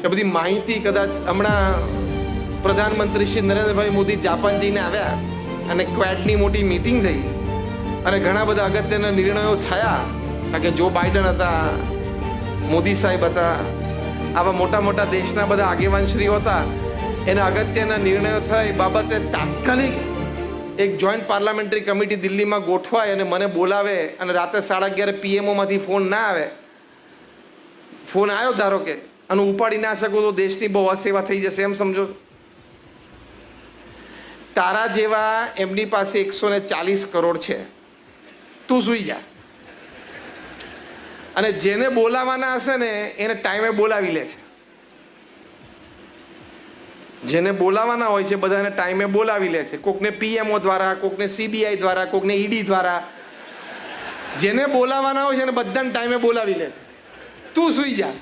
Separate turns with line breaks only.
એ બધી માહિતી કદાચ હમણાં પ્રધાનમંત્રી શ્રી નરેન્દ્રભાઈ મોદી જાપાન જઈને આવ્યા અને ક્વેડની મોટી મીટિંગ થઈ અને ઘણા બધા અગત્યના નિર્ણયો થયા. કારણ કે જો બાઇડન હતા, મોદી સાહેબ હતા, આવા મોટા મોટા દેશના બધા આગેવાનશ્રીઓ હતા. એના અગત્યના નિર્ણયો થયા. એ બાબતે તાત્કાલિક એક જોઈન્ટ પાર્લામેન્ટરી કમિટી દિલ્હીમાં ગોઠવાય અને મને બોલાવે અને રાતે 11:30 PM માંથી ફોન ના આવે. ફોન આવ્યો ધારો કે અને ઉપાડી ના શકો તો દેશની બહુ અસેવા થઈ જશે એમ સમજો. તારા જેવા એમની પાસે 140 કરોડ છે, તું સુઈ જા. અને જેને બોલાવાના હશે ને એને ટાઈમે બોલાવી લે છે. જેને બોલાવાના હોય છે બધાને ટાઈમે બોલાવી લે છે. કોકને PMO દ્વારા, કોકને CBI દ્વારા, કોકને ED દ્વારા. જેને બોલાવાના હોય છે ને બધાને ટાઈમે બોલાવી લે છે. તું સુઈ જા.